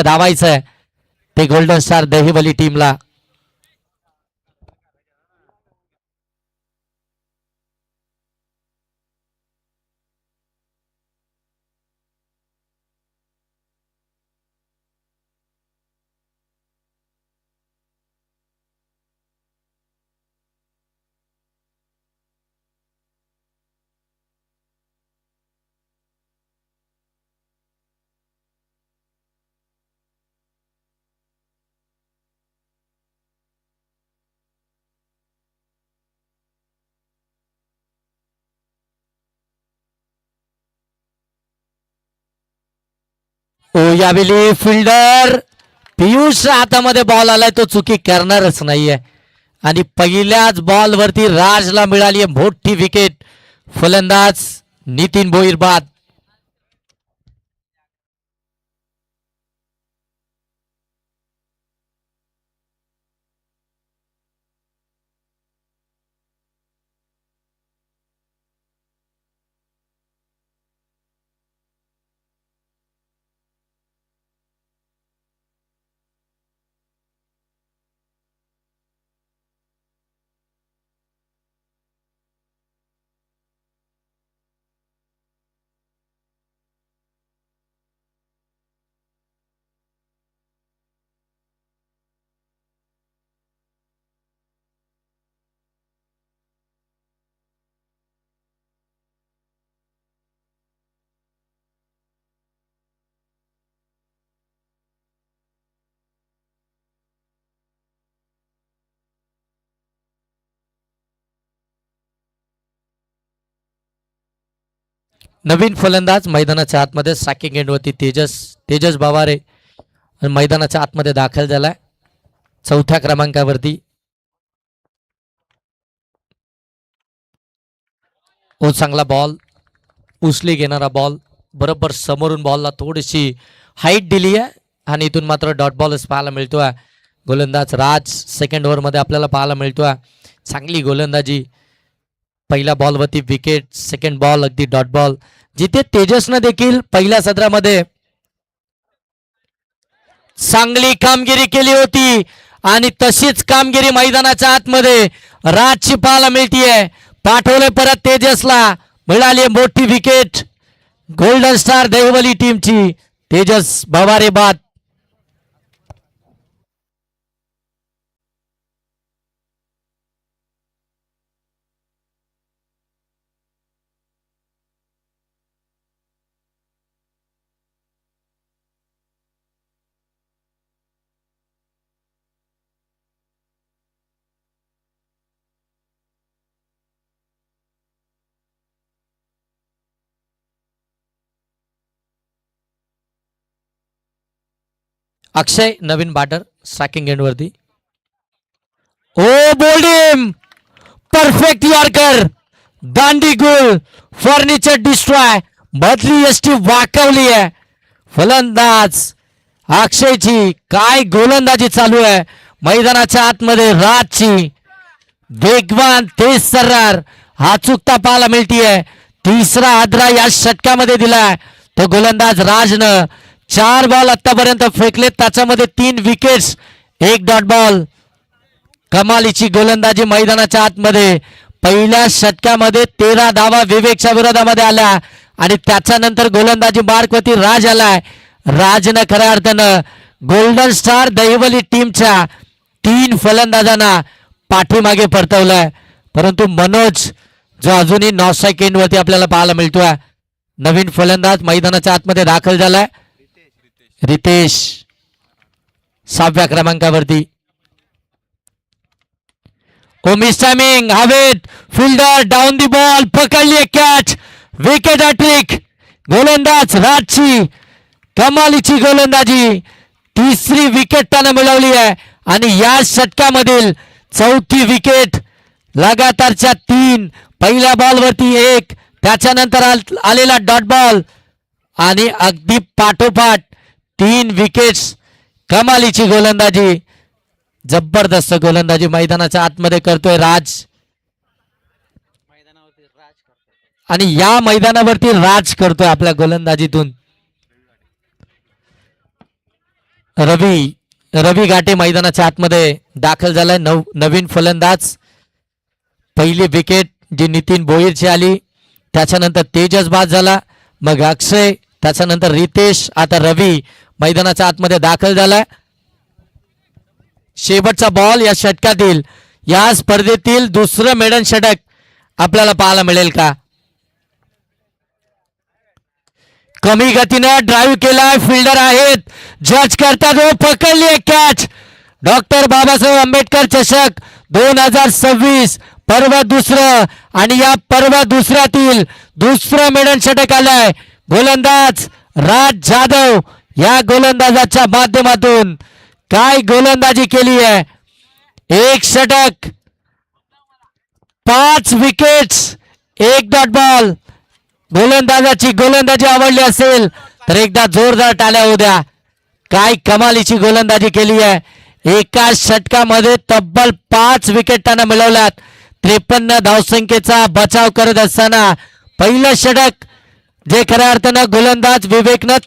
धावायचंय ते golden star Dahivali टीमला. यावेळी फिल्डर पियुष हातामध्ये बॉल आलाय, तो चुकी करणारच नाहीये आणि पहिल्याच बॉल वरती राजला मिळाली आहे मोठी विकेट. फलंदाज नितीन भोईर बाद. नवीन फलंदाज मैदानाच्या आतमध्ये सॅकिंग एंडवरती तेजस बावारे मैदानाच्या आतमध्ये दाखल झालाय चौथ्या क्रमांकावरती. ओ चांगला बॉल, उचली घेणारा बॉल, बरोबर समोरून बॉलला थोडीशी हाईट दिली आहे आणि इथून मात्र डॉट बॉलच पाहायला मिळतोय. गोलंदाज राज सेकंड ओव्हरमध्ये आपल्याला पाहायला मिळतोय. चांगली गोलंदाजी, पहिल्या बॉलवरती विकेट, सेकंड बॉल अगदी डॉट बॉल. जिथे तेजसनं देखील पहिल्या सत्रामध्ये चांगली कामगिरी केली होती आणि तशीच कामगिरी मैदानाच्या आतमध्ये राजची पाहायला मिळतीये. पाठवले परत तेजसला, मिळाली मोठी विकेट गोल्डन स्टार दहिवली टीमची. तेजस बावारे बाद. अक्षय नवीन बॅटर सॅकिंग एंडवरती. ओ बोल्ड, परफेक्ट यॉर्कर, दांडी गोल, फर्निचर डिस्ट्रॉय, मधली यष्टी वाकवली आहे. फलंदाज अक्षयची काय गोलंदाजी चालू आहे मैदानाच्या आतमध्ये. राजची वेगवान तेज सर्रार अचूकता पाहायला मिळतीये. तिसरा आद्रा या षटकामध्ये दिलाय तो गोलंदाज राजनं. 4 बॉल आतापर्यंत फेकले, त्याच्यामध्ये 3 विकेट्स, 1 डॉट बॉल. कमालीची गोलंदाजी मैदानाच्या आतमध्ये. पहिल्या षटकामध्ये 13 धावा विवेकच्या विरोधामध्ये आल्या आणि त्याच्यानंतर गोलंदाजी मार्कवरती राज आलाय. राजनं खऱ्या अर्थानं गोल्डन स्टार दहिवली टीमच्या 3 फलंदाजांना पाठीमागे परतवलाय. परंतु मनोज जो अजूनही नॉस्ट्राईक एंडवरती आपल्याला पाहायला मिळतोय. नवीन फलंदाज मैदानाच्या आतमध्ये दाखल झालाय रितेश 6व्या क्रमांकावरती. मिस टायमिंग, हवेत फिल्डर डाऊन दी बॉल, पकडली कॅच, विकेट हॅट्रिक. गोलंदाज राजची कमालीची गोलंदाजी, 3री विकेट त्यानं मिळवली आहे आणि या षटकामधील 4थी विकेट. लगातारच्या 3, पहिल्या बॉलवरती 1, त्याच्यानंतर आलेला डॉट बॉल आणि अगदी पाठोपाठ 3 विकेट्स. कमालीची गोलंदाजी, जबरदस्त गोलंदाजी मैदानाच्या आतमध्ये करतोय राज आणि या मैदानावरती राज करतोय आपल्या गोलंदाजीतून. रवी रवी घाटे मैदानाच्या आतमध्ये दाखल झालाय. नवीन फलंदाज. पहिली विकेट जी नितीन भोईरची आली, त्याच्यानंतर तेजस बाद झाला, मग अक्षय, त्याच्यानंतर रितेश, आता रवी मैदानाच्या आतमध्ये दाखल झालाय. शेवटचा बॉल या षटकातील, या स्पर्धेतील दुसरं मेडन षटक आपल्याला पाहायला मिळेल का? कमी गतीनं ड्राईव्ह केलाय, फिल्डर आहेत, जज करतात, हो पकडली एक कॅच. डॉक्टर बाबासाहेब आंबेडकर चषक 2026 पर्व दुसरं, आणि या पर्व दुसऱ्यातील दुसरं मेडन षटक आलंय. गोलंदाज राज जाधव, या गोलंदाजाच्या माध्यमातून काय गोलंदाजी केली आहे. एक षटक, 5 विकेट्स, 1 डॉट बॉल. गोलंदाजाची गोलंदाजी आवडली असेल तर एकदा जोरदार टाळ्या होऊ द्या. काय कमालीची गोलंदाजी केली आहे. एका षटकामध्ये तब्बल 5 विकेट त्यानं मिळवल्यात. 53 धावसंख्येचा बचाव करत असताना पहिलं षटक जे खऱ्या अर्थानं गोलंदाज विवेकनं